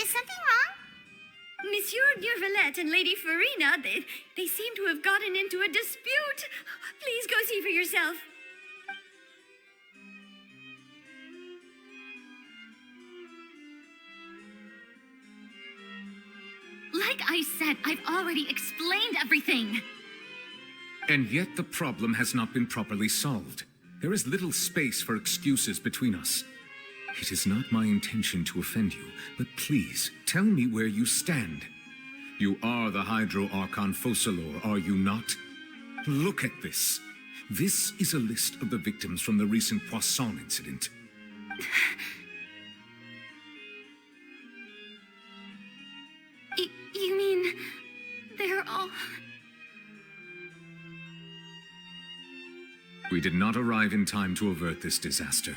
Is something wrong? Monsieur Neurvalette and Lady Farina, they seem to have gotten into a dispute. Please go see for yourself. Like I said, I've already explained everything. And yet the problem has not been properly solved. There is little space for excuses between us. It is not my intention to offend you, but please, tell me where you stand. You are the Hydro Archon Focalor, are you not? Look at this. This is a list of the victims from the recent Poisson incident. You mean they're all... We did not arrive in time to avert this disaster,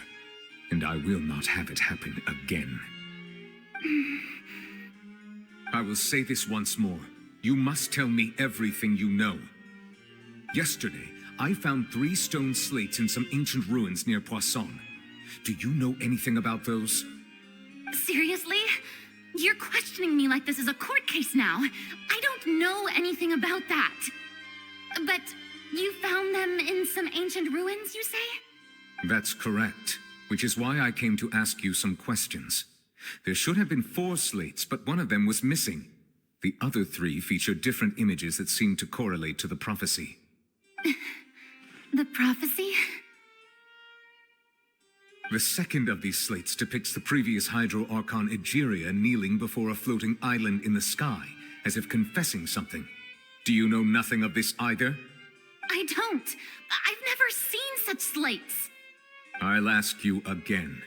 and I will not have it happen again. I will say this once more. You must tell me everything you know. Yesterday, I found 3 stone slates in some ancient ruins near Poisson. Do you know anything about those? Seriously? You're questioning me like this is a court case now. I don't know anything about that. But you found them in some ancient ruins, you say? That's correct, which is why I came to ask you some questions. There should have been 4 slates, but one of them was missing. The other 3 feature different images that seem to correlate to the prophecy. The prophecy? The second of these slates depicts the previous Hydro Archon Egeria kneeling before a floating island in the sky, as if confessing something. Do you know nothing of this either? I don't. I've never seen such slates. I'll ask you again.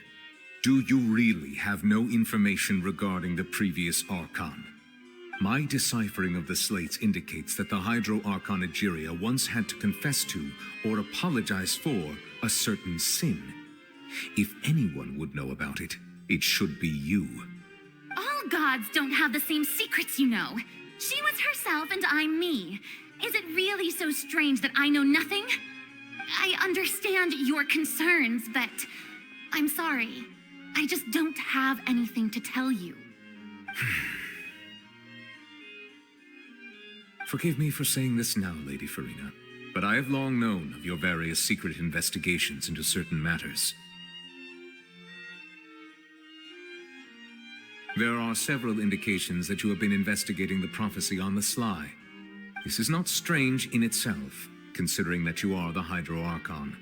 Do you really have no information regarding the previous Archon? My deciphering of the slates indicates that the Hydro Archon Egeria once had to confess to, or apologize for, a certain sin. If anyone would know about it, it should be you. All gods don't have the same secrets, you know. She was herself and I'm me. Is it really so strange that I know nothing? I understand your concerns, but I'm sorry. I just don't have anything to tell you. Forgive me for saying this now, Lady Farina, but I have long known of your various secret investigations into certain matters. There are several indications that you have been investigating the prophecy on the sly. This is not strange in itself, considering that you are the Hydro Archon.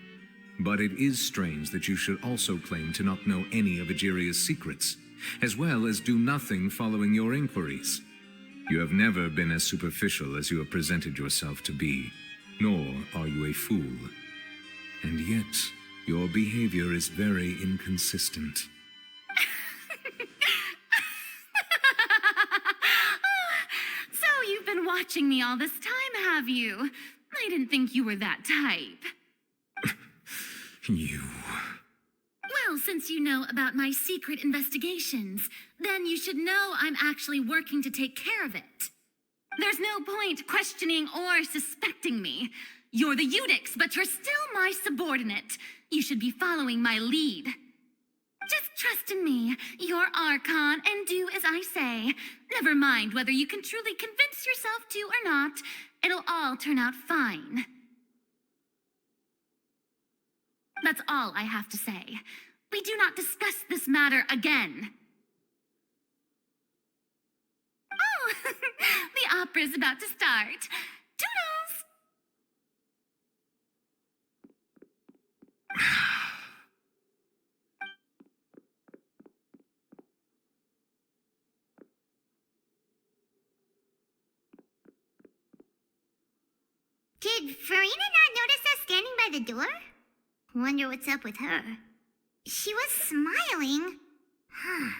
But it is strange that you should also claim to not know any of Egeria's secrets, as well as do nothing following your inquiries. You have never been as superficial as you have presented yourself to be, nor are you a fool. And yet, your behavior is very inconsistent. So you've been watching me all this time, have you? I didn't think you were that type. You... Well, since you know about my secret investigations, then you should know I'm actually working to take care of it. There's no point questioning or suspecting me. You're the Eunuchs, but you're still my subordinate. You should be following my lead. Just trust in me, your Archon, and do as I say. Never mind whether you can truly convince yourself to or not. It'll all turn out fine. That's all I have to say. We do not discuss this matter again. Oh, the opera's about to start. Toodles! Did Farina not notice us standing by the door? Wonder what's up with her. She was smiling. Huh.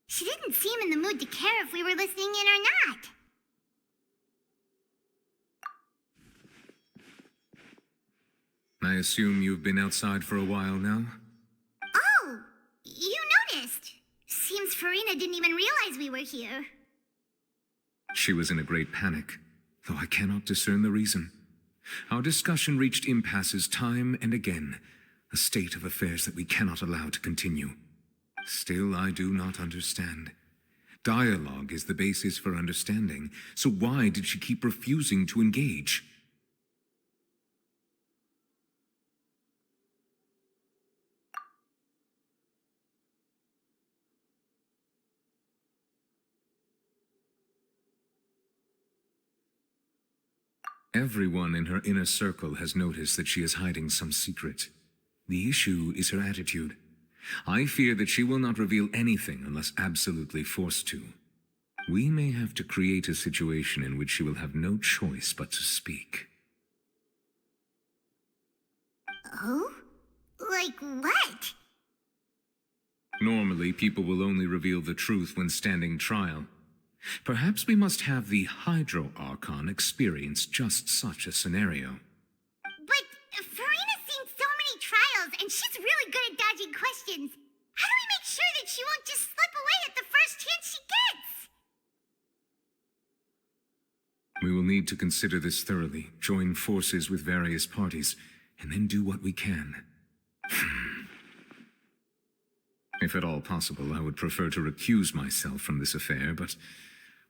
She didn't seem in the mood to care if we were listening in or not. I assume you've been outside for a while now? Oh, you noticed. Seems Farina didn't even realize we were here. She was in a great panic, though I cannot discern the reason. Our discussion reached impasses time and again, a state of affairs that we cannot allow to continue. Still, I do not understand. Dialogue is the basis for understanding, so why did she keep refusing to engage? Everyone in her inner circle has noticed that she is hiding some secret. The issue is her attitude. I fear that she will not reveal anything unless absolutely forced to. We may have to create a situation in which she will have no choice but to speak. Oh? Like what? Normally, people will only reveal the truth when standing trial. Perhaps we must have the Hydro Archon experience just such a scenario. But Farina's seen so many trials, and she's really good at dodging questions. How do we make sure that she won't just slip away at the first chance she gets? We will need to consider this thoroughly, join forces with various parties, and then do what we can. If at all possible, I would prefer to recuse myself from this affair, but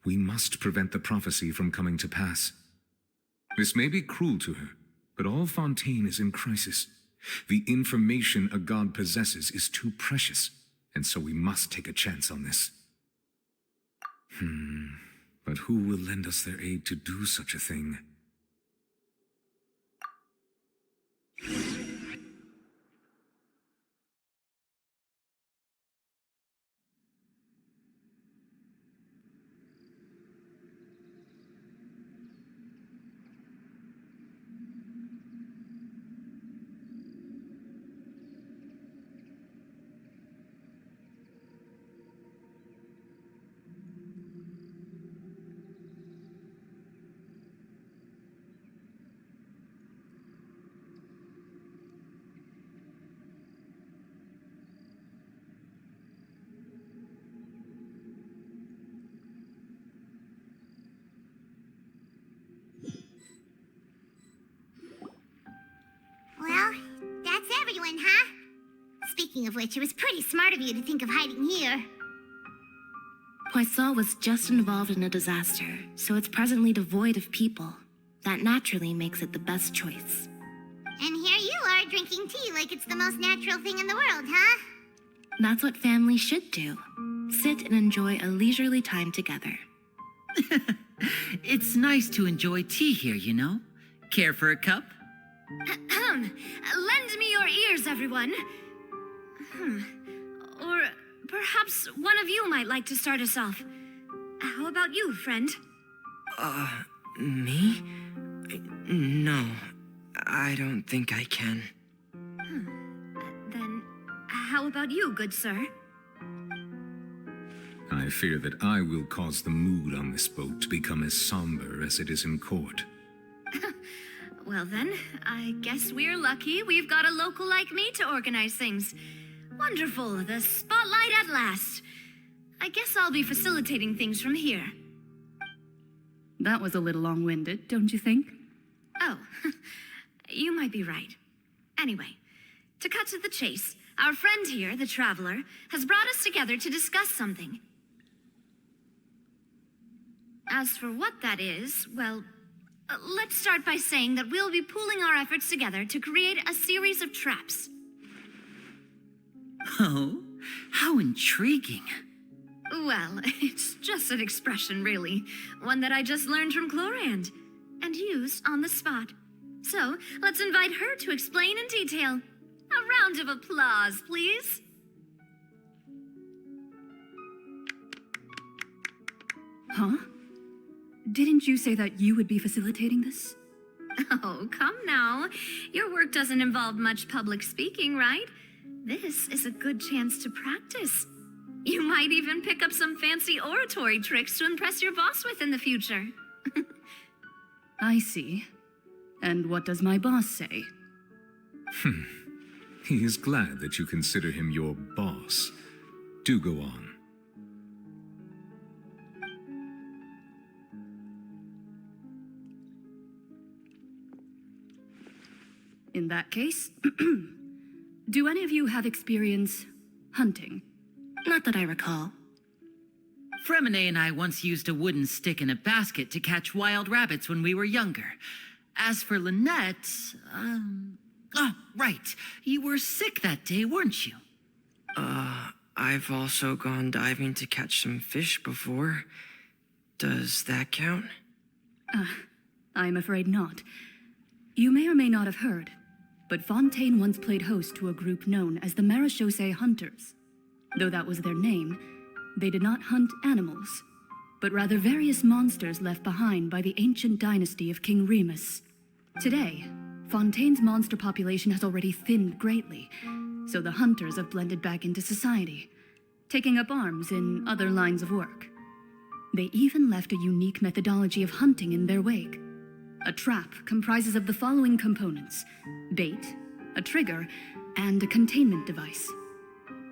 we must prevent the prophecy from coming to pass. This may be cruel to her, but all Fontaine is in crisis. The information a god possesses is too precious, and so we must take a chance on this. But who will lend us their aid to do such a thing? Well, that's everyone, huh? Speaking of which, it was pretty smart of you to think of hiding here. Questa was just involved in a disaster, so it's presently devoid of people. That naturally makes it the best choice. And here you are drinking tea like it's the most natural thing in the world, huh? That's what family should do. Sit and enjoy a leisurely time together. It's nice to enjoy tea here, you know? Care for a cup? Lend me your ears, everyone. Or perhaps one of you might like to start us off. How about you, friend? Me? No, I don't think I can. Then, how about you, good sir? I fear that I will cause the mood on this boat to become as somber as it is in court. Well then, I guess we're lucky we've got a local like me to organize things. Wonderful, the spotlight at last. I guess I'll be facilitating things from here. That was a little long-winded, don't you think? Oh, you might be right. Anyway, to cut to the chase, our friend here, the Traveler, has brought us together to discuss something. As for what that is, well, let's start by saying that we'll be pooling our efforts together to create a series of traps. Oh, how intriguing. Well, it's just an expression, really. One that I just learned from Chlorand, and used on the spot. So, let's invite her to explain in detail. A round of applause, please. Huh? Didn't you say that you would be facilitating this? Oh, come now. Your work doesn't involve much public speaking, right? This is a good chance to practice. You might even pick up some fancy oratory tricks to impress your boss with in the future. I see. And what does my boss say? He is glad that you consider him your boss. Do go on. In that case, do any of you have experience hunting? Not that I recall. Fremine and I once used a wooden stick in a basket to catch wild rabbits when we were younger. As for Lynette, oh, right. You were sick that day, weren't you? I've also gone diving to catch some fish before. Does that count? I'm afraid not. You may or may not have heard, but Fontaine once played host to a group known as the Marechaussee Hunters. Though that was their name, they did not hunt animals, but rather various monsters left behind by the ancient dynasty of King Remus. Today, Fontaine's monster population has already thinned greatly, so the hunters have blended back into society, taking up arms in other lines of work. They even left a unique methodology of hunting in their wake. A trap comprises of the following components: bait, a trigger, and a containment device.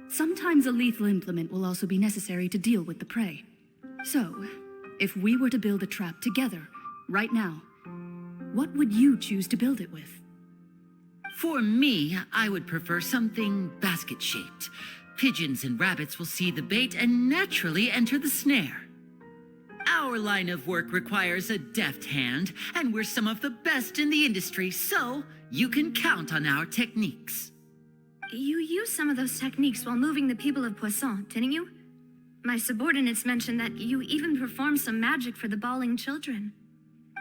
Sometimes a lethal implement will also be necessary to deal with the prey. So, if we were to build a trap together, right now, what would you choose to build it with? For me, I would prefer something basket-shaped. Pigeons and rabbits will see the bait and naturally enter the snare. Our line of work requires a deft hand, and we're some of the best in the industry, so you can count on our techniques. You used some of those techniques while moving the people of Poisson, didn't you? My subordinates mentioned that you even performed some magic for the bawling children.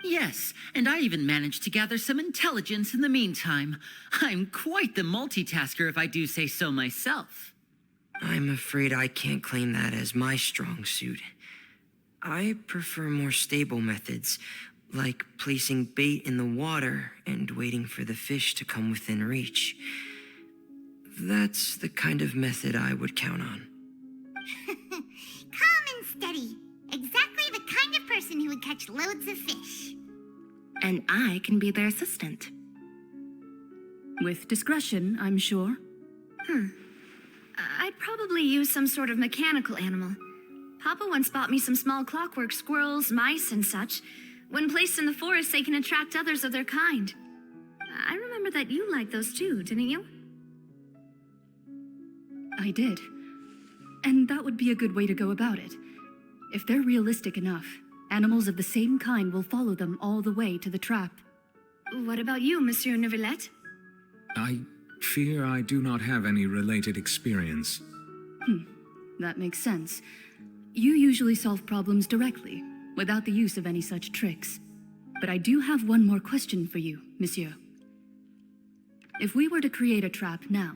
Yes, and I even managed to gather some intelligence in the meantime. I'm quite the multitasker if I do say so myself. I'm afraid I can't claim that as my strong suit. I prefer more stable methods, like placing bait in the water and waiting for the fish to come within reach. That's the kind of method I would count on. Calm and steady. Exactly the kind of person who would catch loads of fish. And I can be their assistant. With discretion, I'm sure. I'd probably use some sort of mechanical animal. Papa once bought me some small clockwork squirrels, mice, and such. When placed in the forest, they can attract others of their kind. I remember that you liked those too, didn't you? I did. And that would be a good way to go about it. If they're realistic enough, animals of the same kind will follow them all the way to the trap. What about you, Monsieur Neuvillette? I fear I do not have any related experience. That makes sense. You usually solve problems directly, without the use of any such tricks. But I do have one more question for you, Monsieur. If we were to create a trap now,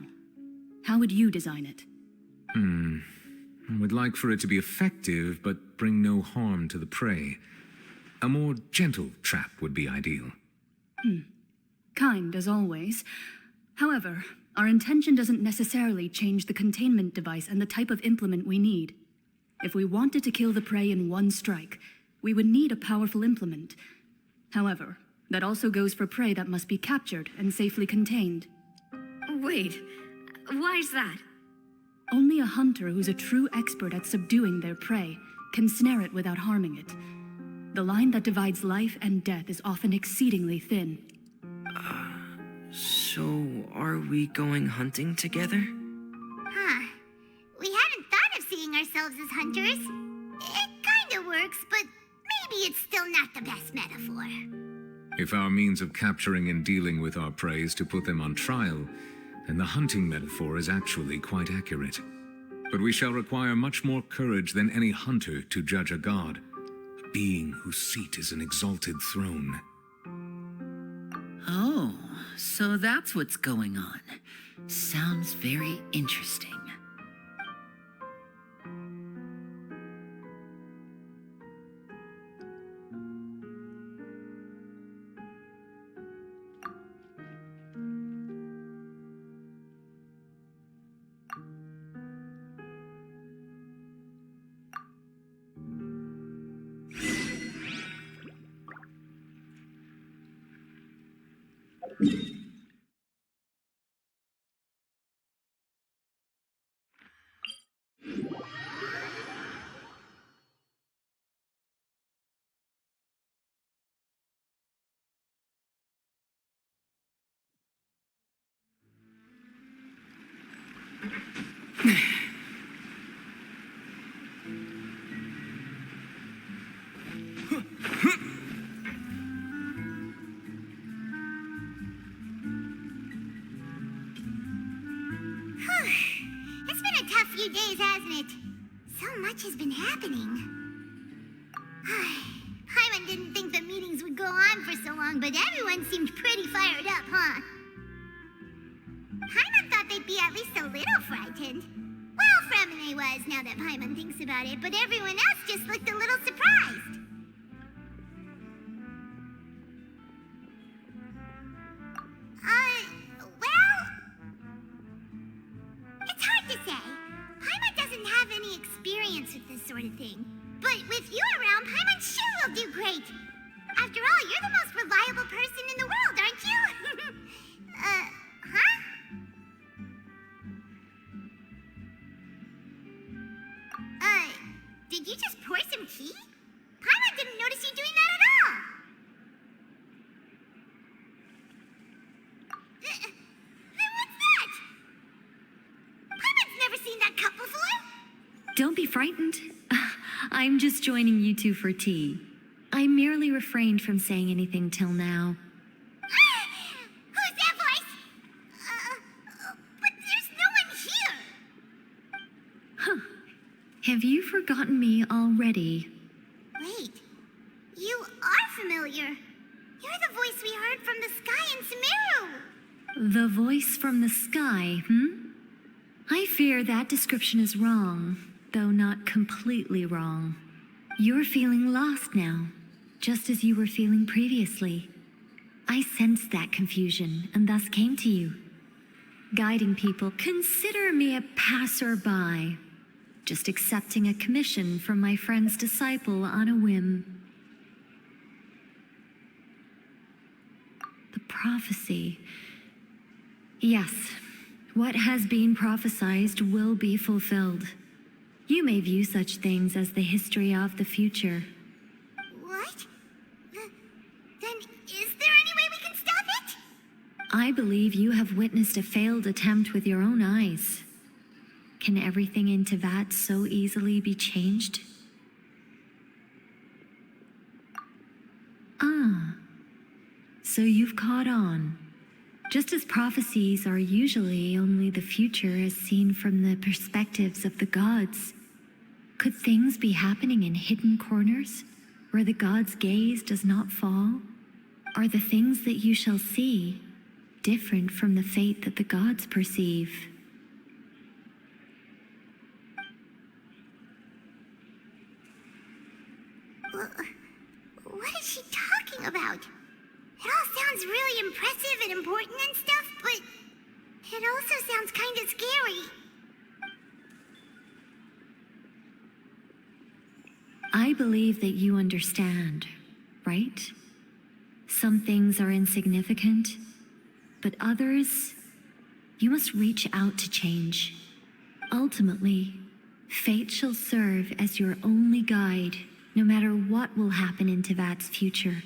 how would you design it? I would like for it to be effective, but bring no harm to the prey. A more gentle trap would be ideal. Kind, as always. However, our intention doesn't necessarily change the containment device and the type of implement we need. If we wanted to kill the prey in one strike, we would need a powerful implement. However, that also goes for prey that must be captured and safely contained. Wait, why's that? Only a hunter who's a true expert at subduing their prey can snare it without harming it. The line that divides life and death is often exceedingly thin. So, are we going hunting together? We hadn't thought of seeing ourselves as hunters. It kinda works, but maybe it's still not the best metaphor. If our means of capturing and dealing with our prey is to put them on trial, then the hunting metaphor is actually quite accurate. But we shall require much more courage than any hunter to judge a god, a being whose seat is an exalted throne. Oh, so that's what's going on. Sounds very interesting. few days, hasn't it? So much has been happening. Paimon didn't think the meetings would go on for so long, but everyone seemed pretty fired up, huh? Paimon thought they'd be at least a little frightened. Well, Fremine was, now that Paimon thinks about it, but everyone else just looked a little surprised. Well... It's hard to say. Paimon doesn't have any experience with this sort of thing. But with you around, Paimon sure will do great. After all, you're the most reliable person in the world, aren't you? Huh? Did you just pour some tea? Paimon didn't notice you doing that at all. Then what's that? Paimon's never seen that cup before. Don't be frightened. I'm just joining you two for tea. I merely refrained from saying anything till now. Who's that voice? But there's no one here. Have you forgotten me already? Wait, you are familiar. You're the voice we heard from the sky in Sumeru. The voice from the sky, I fear that description is wrong, though not completely wrong. You're feeling lost now, just as you were feeling previously. I sensed that confusion and thus came to you. Guiding people, consider me a passerby. Just accepting a commission from my friend's disciple on a whim. The prophecy. Yes, what has been prophesied will be fulfilled. You may view such things as the history of the future. What? Then is there any way we can stop it? I believe you have witnessed a failed attempt with your own eyes. Can everything in Teyvat so easily be changed? Ah, so you've caught on. Just as prophecies are usually only the future as seen from the perspectives of the gods, could things be happening in hidden corners where the gods' gaze does not fall? Are the things that you shall see different from the fate that the gods perceive? What is she talking about? It all sounds really impressive and important and stuff, but it also sounds kind of scary. I believe that you understand, right? Some things are insignificant, but others, you must reach out to change. Ultimately, fate shall serve as your only guide, no matter what will happen in Teyvat's future.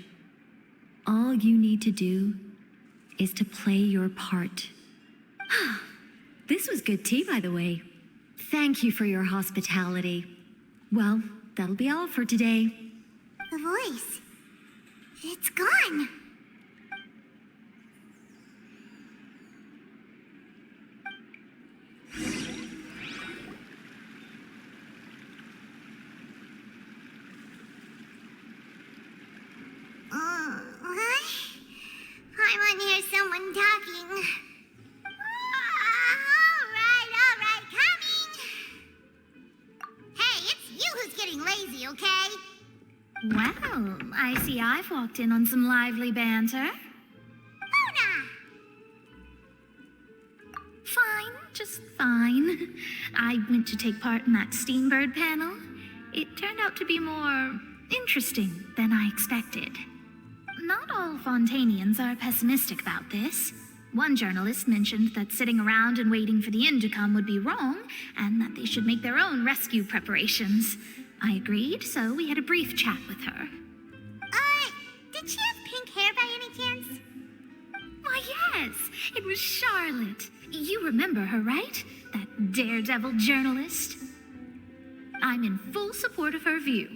All you need to do is to play your part. This was good tea, by the way. Thank you for your hospitality. Well, that'll be all for today. The voice. It's gone. I want to hear someone talking. All right, coming. Hey, it's you who's getting lazy, okay? Well, I see I've walked in on some lively banter. Luna! Fine, just fine. I went to take part in that Steambird panel. It turned out to be more interesting than I expected. Not all Fontainians are pessimistic about this. One journalist mentioned that sitting around and waiting for the end to come would be wrong, and that they should make their own rescue preparations. I agreed, so we had a brief chat with her. Did she have pink hair by any chance? Why, yes, it was Charlotte. You remember her, right? That daredevil journalist? I'm in full support of her view.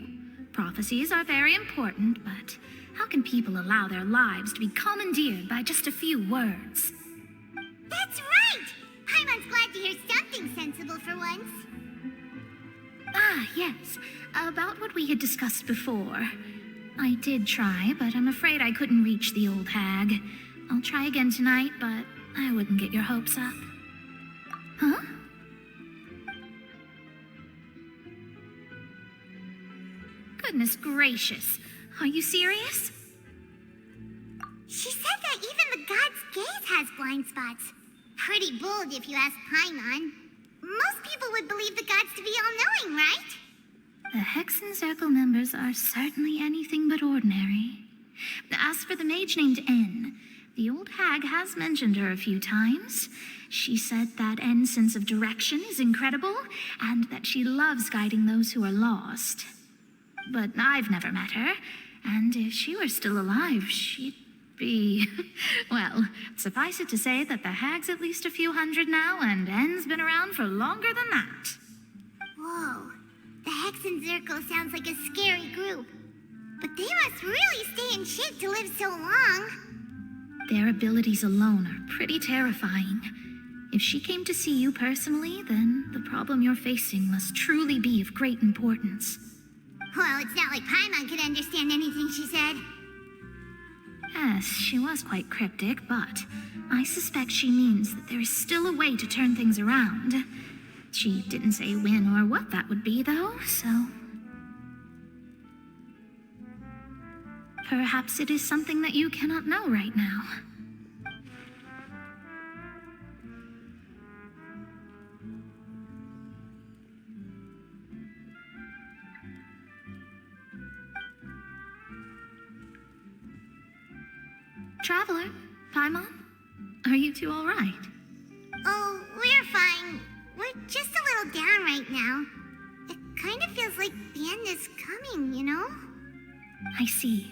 Prophecies are very important, but how can people allow their lives to be commandeered by just a few words? That's right! Paimon's glad to hear something sensible for once. Ah, yes. About what we had discussed before. I did try, but I'm afraid I couldn't reach the old hag. I'll try again tonight, but I wouldn't get your hopes up. Huh? Goodness gracious. Are you serious? She said that even the god's gaze has blind spots. Pretty bold if you ask Paimon. Most people would believe the gods to be all-knowing, right? The Hexen Circle members are certainly anything but ordinary. As for the mage named N, the old hag has mentioned her a few times. She said that N's sense of direction is incredible, and that she loves guiding those who are lost. But I've never met her, and if she were still alive, she'd be... Well, suffice it to say that the hag's at least a few hundred now, and N's been around for longer than that. Whoa. The Hexen Circle sounds like a scary group. But they must really stay in shape to live so long. Their abilities alone are pretty terrifying. If she came to see you personally, then the problem you're facing must truly be of great importance. Well, it's not like Paimon could understand anything she said. Yes, she was quite cryptic, but I suspect she means that there is still a way to turn things around. She didn't say when or what that would be, though, so... Perhaps it is something that you cannot know right now. Traveler, Paimon, are you two all right? Oh, we're fine. We're just a little down right now. It kind of feels like the end is coming, you know? I see.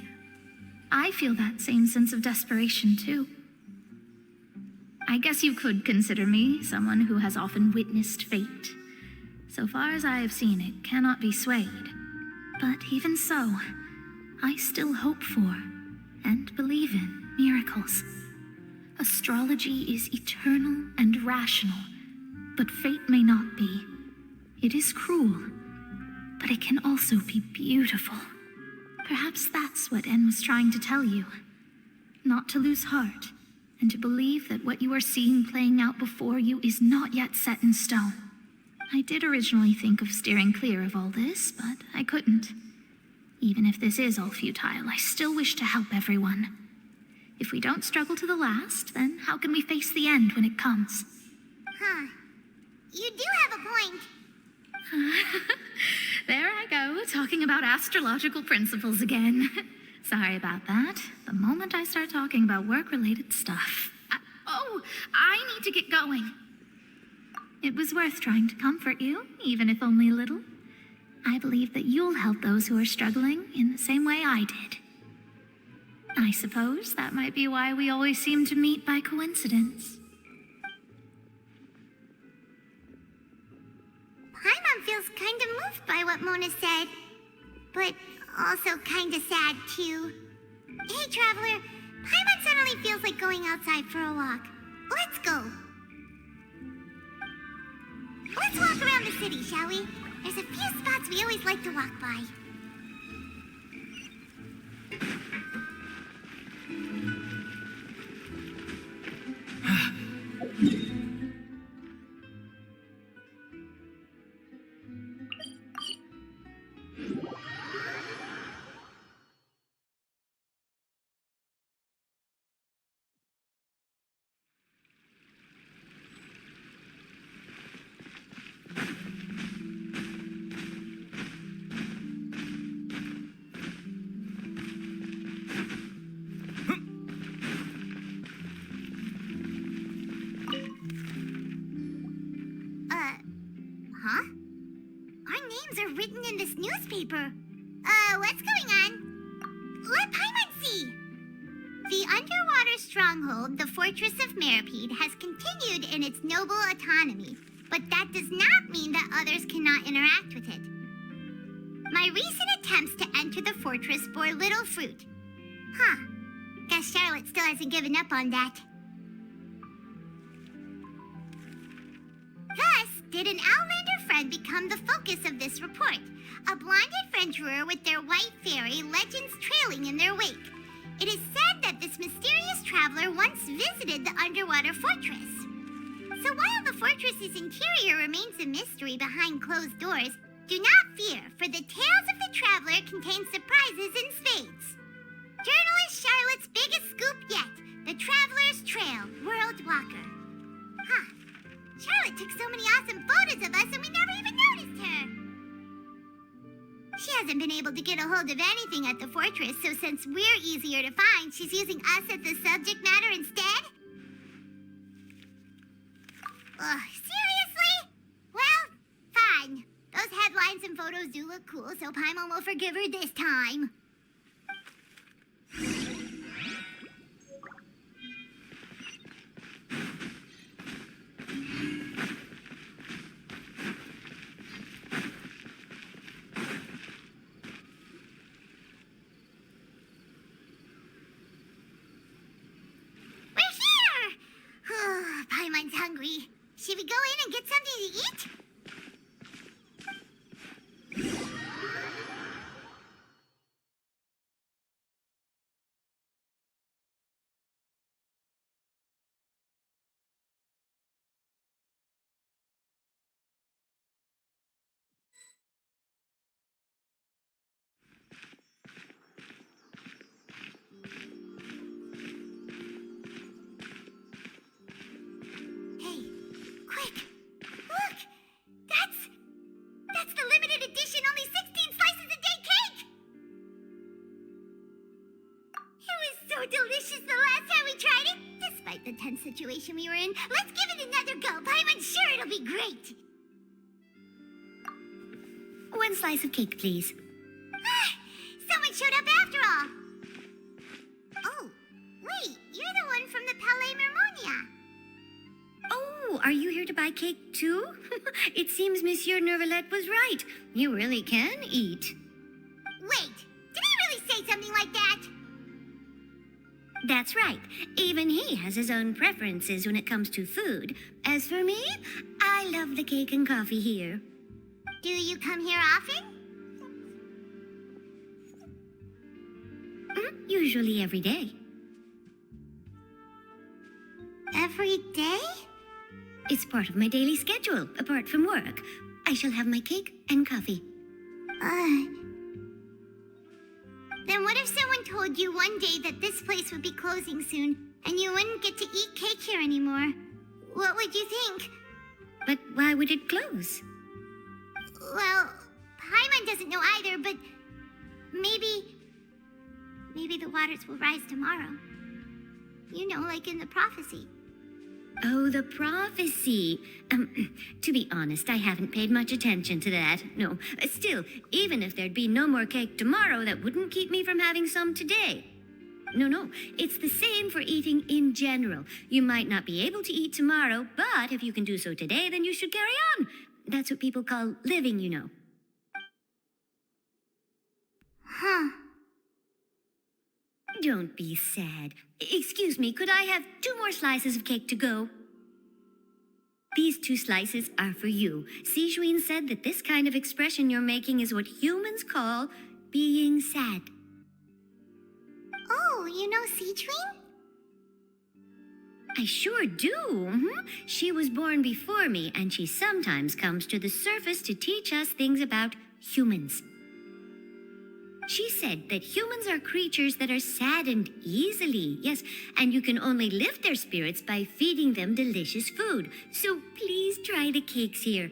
I feel that same sense of desperation, too. I guess you could consider me someone who has often witnessed fate. So far as I have seen, it cannot be swayed. But even so, I still hope for and believe in miracles. Astrology is eternal and rational, but fate may not be. It is cruel, but it can also be beautiful. Perhaps that's what N was trying to tell you. Not to lose heart, and to believe that what you are seeing playing out before you is not yet set in stone. I did originally think of steering clear of all this, but I couldn't. Even if this is all futile, I still wish to help everyone. If we don't struggle to the last, then how can we face the end when it comes? Huh. You do have a point. There I go, talking about astrological principles again. Sorry about that. The moment I start talking about work-related stuff. I need to get going. It was worth trying to comfort you, even if only a little. I believe that you'll help those who are struggling in the same way I did. I suppose that might be why we always seem to meet by coincidence. Paimon feels kind of moved by what Mona said, but also kind of sad, too. Hey, Traveler, Paimon suddenly feels like going outside for a walk. Let's go. Let's walk around the city, shall we? There's a few spots we always like to walk by. Huh? Our names are written in this newspaper. What's going on? Let Paimon see. The underwater stronghold, the Fortress of Meripede, has continued in its noble autonomy, but that does not mean that others cannot interact with it. My recent attempts to enter the fortress bore little fruit. Huh. Guess Charlotte still hasn't given up on that. Thus, did an Outlander friend become the focus of this report. A blonde adventurer with their white fairy legends trailing in their wake. It is said that this mysterious traveler once visited the underwater fortress. So while the fortress's interior remains a mystery behind closed doors, do not fear, for the tales of the traveler contain surprises in spades. Journalist Charlotte's biggest scoop yet, the Traveler's Trail, World Walker. Huh. Charlotte took so many awesome photos of us and we never even noticed her. She hasn't been able to get a hold of anything at the fortress, so since we're easier to find, she's using us as the subject matter instead? Ugh, seriously? Well, fine. Those headlines and photos do look cool, so Paimon will forgive her this time. Paimon's hungry. Should we go in and get something to eat? Hey, quick! Look! That's the limited edition only 16 slices a day cake! It was so delicious the last time we tried it! Despite the tense situation we were in, let's give it another go. I'm sure it'll be great! One slice of cake, please. Someone showed up after all! Oh, wait, you're the one from the Palais Mermonia. Oh, are you here to buy cake too? It seems Monsieur Nervalette was right. You really can eat. Wait, did he really say something like that? That's right. Even he has his own preferences when it comes to food. As for me, I love the cake and coffee here. Do you come here often? Usually every day. Every day? It's part of my daily schedule, apart from work. I shall have my cake and coffee. Then what if someone told you one day that this place would be closing soon, and you wouldn't get to eat cake here anymore? What would you think? But why would it close? Well, Paimon doesn't know either, but maybe the waters will rise tomorrow. You know, like in the prophecy. Oh, the prophecy. To be honest, I haven't paid much attention to that. No, still, even if there'd be no more cake tomorrow, that wouldn't keep me from having some today. No, it's the same for eating in general. You might not be able to eat tomorrow, but if you can do so today, then you should carry on. That's what people call living, you know. Huh. Don't be sad. Excuse me, could I have 2 more slices of cake to go? These 2 slices are for you. Sijuin said that this kind of expression you're making is what humans call being sad. Oh, you know Sijuin? I sure do. She was born before me, and she sometimes comes to the surface to teach us things about humans. She said that humans are creatures that are saddened easily, yes, and you can only lift their spirits by feeding them delicious food. So please try the cakes here.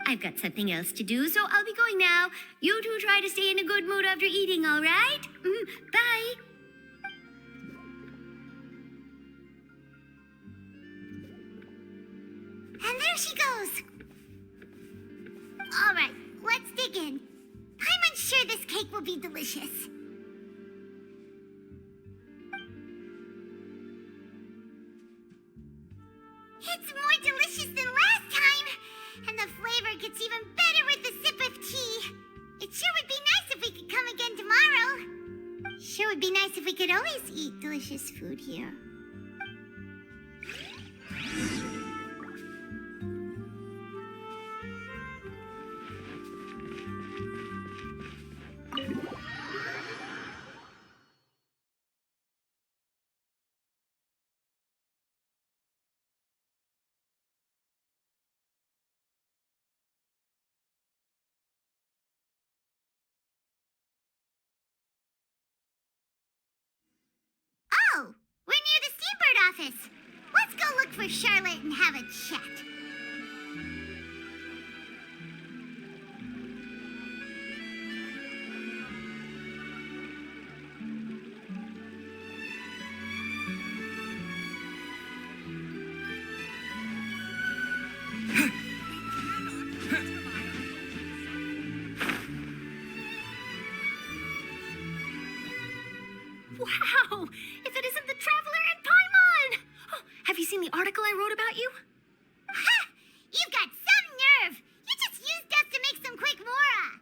I've got something else to do, so I'll be going now. You two try to stay in a good mood after eating, all right? Bye. And there she goes. All right, let's dig in. I'm unsure this cake will be delicious. It's more delicious than last time, and the flavor gets even better with a sip of tea. It sure would be nice if we could come again tomorrow. Sure would be nice if we could always eat delicious food here. office. Let's go look for Charlotte and have a chat. Wow! If it isn't the Traveler and Paimon! Oh, have you seen the article I wrote about you? Ha! You've got some nerve! You just used us to make some quick mora!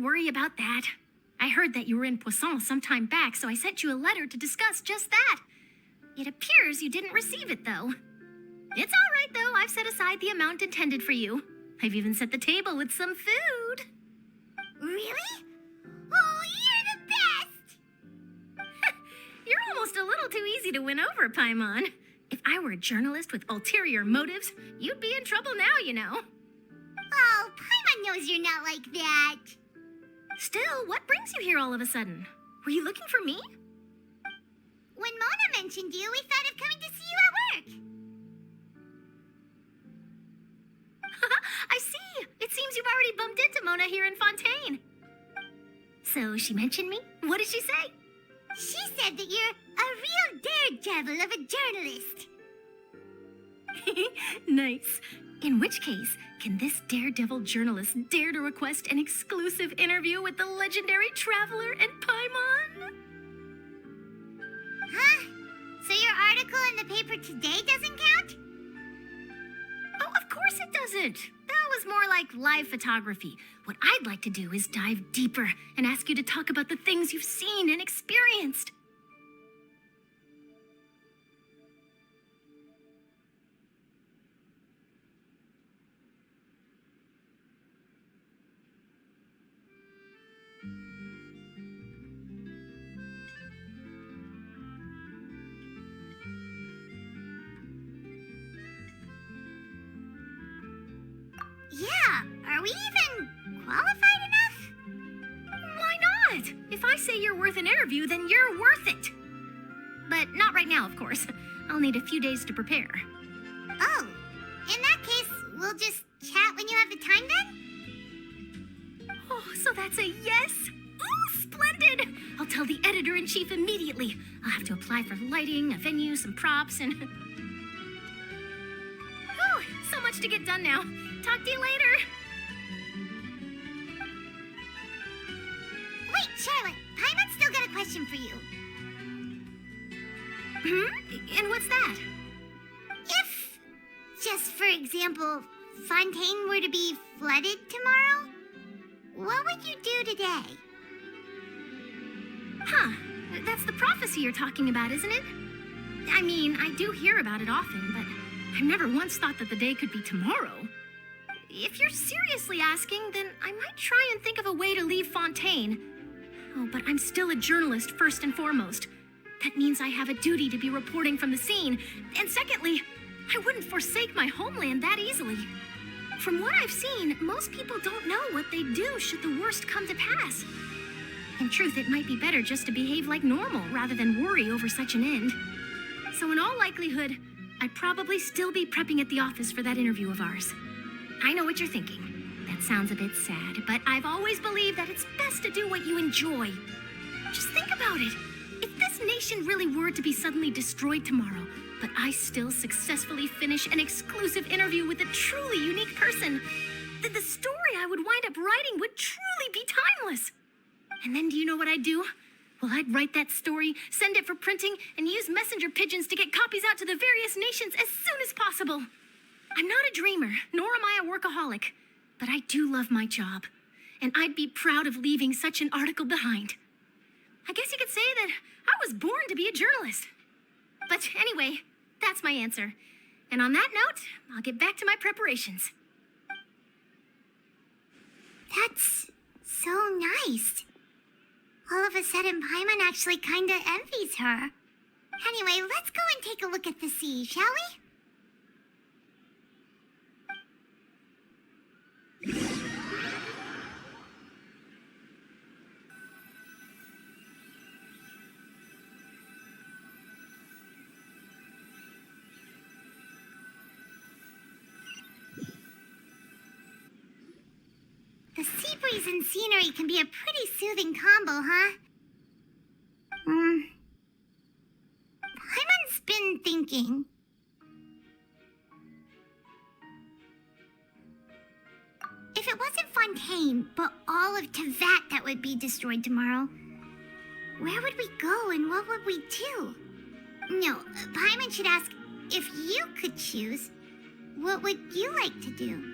worry about that. I heard that you were in Poisson some time back, so I sent you a letter to discuss just that. It appears you didn't receive it, though. It's all right, though. I've set aside the amount intended for you. I've even set the table with some food. Really? Oh, you're the best! You're almost a little too easy to win over, Paimon. If I were a journalist with ulterior motives, you'd be in trouble now, you know. Oh, Paimon knows you're not like that. Still, what brings you here all of a sudden? Were you looking for me? When Mona mentioned you, we thought of coming to see you at work. I see. It seems you've already bumped into Mona here in Fontaine. So she mentioned me? What did she say? She said that you're a real daredevil of a journalist. Nice. In which case, can this daredevil journalist dare to request an exclusive interview with the legendary traveler and Paimon? Huh? So your article in the paper today doesn't count? Oh, of course it doesn't. That was more like live photography. What I'd like to do is dive deeper and ask you to talk about the things you've seen and experienced. Yeah, are we even qualified enough? Why not? If I say you're worth an interview, then you're worth it. But not right now, of course. I'll need a few days to prepare. Oh, in that case, we'll just chat when you have the time then? Oh, so that's a yes? Ooh, splendid! I'll tell the editor-in-chief immediately. I'll have to apply for lighting, a venue, some props, and... Oh, so much to get done now. Talk to you later. Wait, Charlotte, Paimon's still got a question for you. And what's that? If, just for example, Fontaine were to be flooded tomorrow, what would you do today? Huh. That's the prophecy you're talking about, isn't it? I mean, I do hear about it often, but I've never once thought that the day could be tomorrow. If you're seriously asking, then I might try and think of a way to leave Fontaine. Oh, but I'm still a journalist first and foremost. That means I have a duty to be reporting from the scene. And secondly, I wouldn't forsake my homeland that easily. From what I've seen, most people don't know what they'd do should the worst come to pass. In truth, it might be better just to behave like normal rather than worry over such an end. So in all likelihood, I'd probably still be prepping at the office for that interview of ours. I know what you're thinking. That sounds a bit sad, but I've always believed that it's best to do what you enjoy. Just think about it. If this nation really were to be suddenly destroyed tomorrow, but I still successfully finish an exclusive interview with a truly unique person, then the story I would wind up writing would truly be timeless. And then do you know what I'd do? Well, I'd write that story, send it for printing, and use messenger pigeons to get copies out to the various nations as soon as possible. I'm not a dreamer, nor am I a workaholic, but I do love my job, and I'd be proud of leaving such an article behind. I guess you could say that I was born to be a journalist. But anyway, that's my answer. And on that note, I'll get back to my preparations. That's so nice. All of a sudden, Paimon actually kinda envies her. Anyway, let's go and take a look at the sea, shall we? The sea breeze and scenery can be a pretty soothing combo, huh? Paimon's been thinking. If it wasn't Fontaine, but all of Tevat that would be destroyed tomorrow, where would we go and what would we do? No, Paimon should ask, if you could choose, what would you like to do?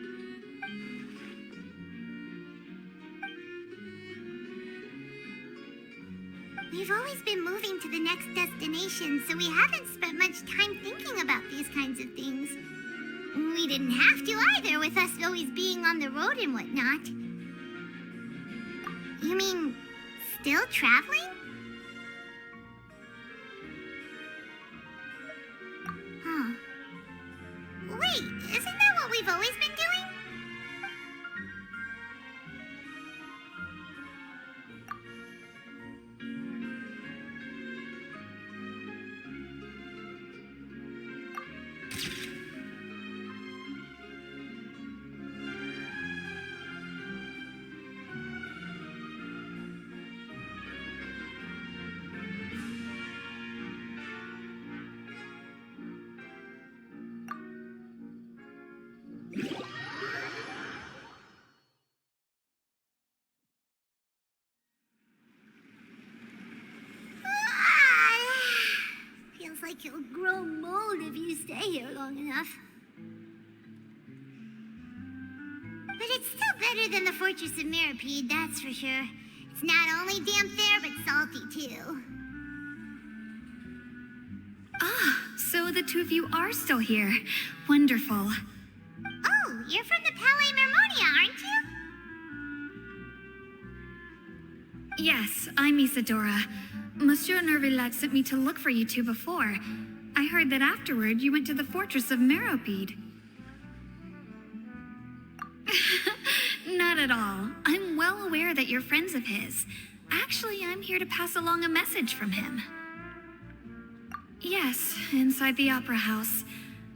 We've always been moving to the next destination, so we haven't spent much time thinking about these kinds of things. We didn't have to either, with us always being on the road and whatnot. You mean, still traveling? Huh. Wait, isn't that what we've always been doing? Feels like you'll grow mold if you stay here long enough. But it's still better than the Fortress of Mirapede, that's for sure. It's not only damp there, but salty too. So the two of you are still here. Wonderful. Oh, you're from the Palais Mermonia, aren't you? Yes, I'm Isadora. Monsieur Nervillat sent me to look for you two before. I heard that afterward you went to the Fortress of Meropide. Not at all. I'm well aware that you're friends of his. Actually, I'm here to pass along a message from him. Yes, inside the Opera House.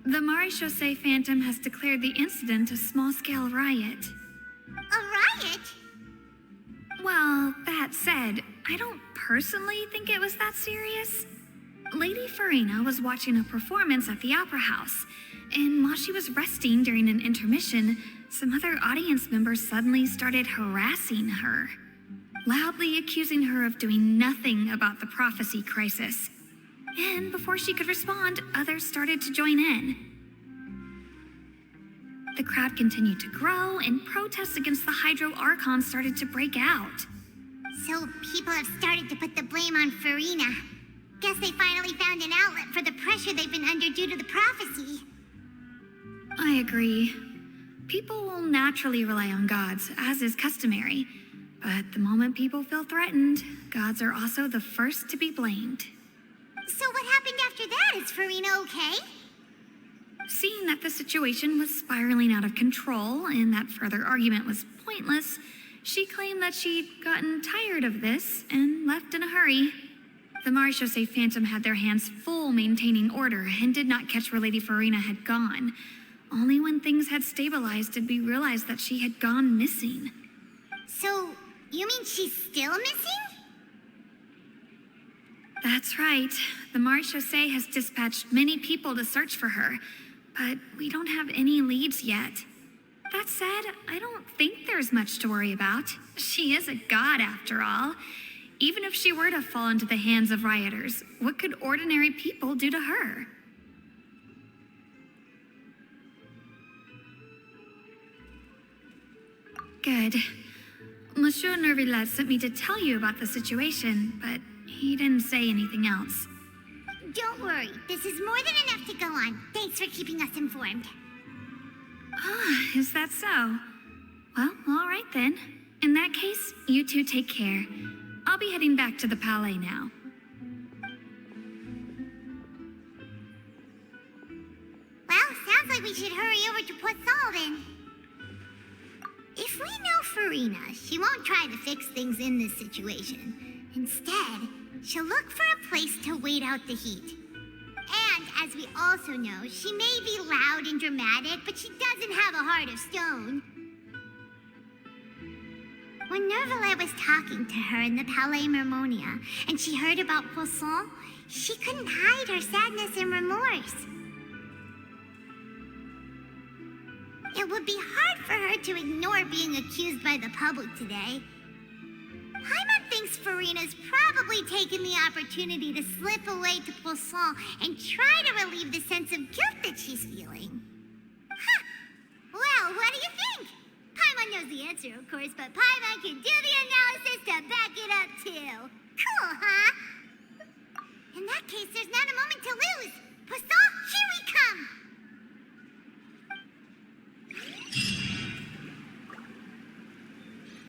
The Maréchaussée Phantom has declared the incident a small-scale riot. A riot? Well, that said, I don't personally think it was that serious. Lady Farina was watching a performance at the Opera House, and while she was resting during an intermission, some other audience members suddenly started harassing her, loudly accusing her of doing nothing about the prophecy crisis. And before she could respond, others started to join in. The crowd continued to grow, and protests against the Hydro Archon started to break out. So people have started to put the blame on Farina. Guess they finally found an outlet for the pressure they've been under due to the prophecy. I agree. People will naturally rely on gods, as is customary. But the moment people feel threatened, gods are also the first to be blamed. So what happened after that? Is Farina okay? Seeing that the situation was spiraling out of control and that further argument was pointless, she claimed that she'd gotten tired of this and left in a hurry. The Maréchaussée Phantom had their hands full maintaining order and did not catch where Lady Farina had gone. Only when things had stabilized did we realize that she had gone missing. So, you mean she's still missing? That's right. The Maréchaussée has dispatched many people to search for her, but we don't have any leads yet. That said, I don't think there's much to worry about. She is a god after all. Even if she were to fall into the hands of rioters, what could ordinary people do to her? Good. Monsieur Nervillat sent me to tell you about the situation, but he didn't say anything else. Don't worry, this is more than enough to go on. Thanks for keeping us informed. Ah, is that so? Well, all right then. In that case, you two take care. I'll be heading back to the Palais now. Well, sounds like we should hurry over to Poisson then. If we know Farina, she won't try to fix things in this situation. Instead, she'll look for a place to wait out the heat. And, as we also know, she may be loud and dramatic, but she doesn't have a heart of stone. When Nervillat was talking to her in the Palais Mermonia, and she heard about Poisson, she couldn't hide her sadness and remorse. It would be hard for her to ignore being accused by the public today. Paimon thinks Farina's probably taken the opportunity to slip away to Poisson and try to relieve the sense of guilt that she's feeling. Huh. Well, what do you think? Paimon knows the answer, of course, but Paimon can do the analysis to back it up, too. huh?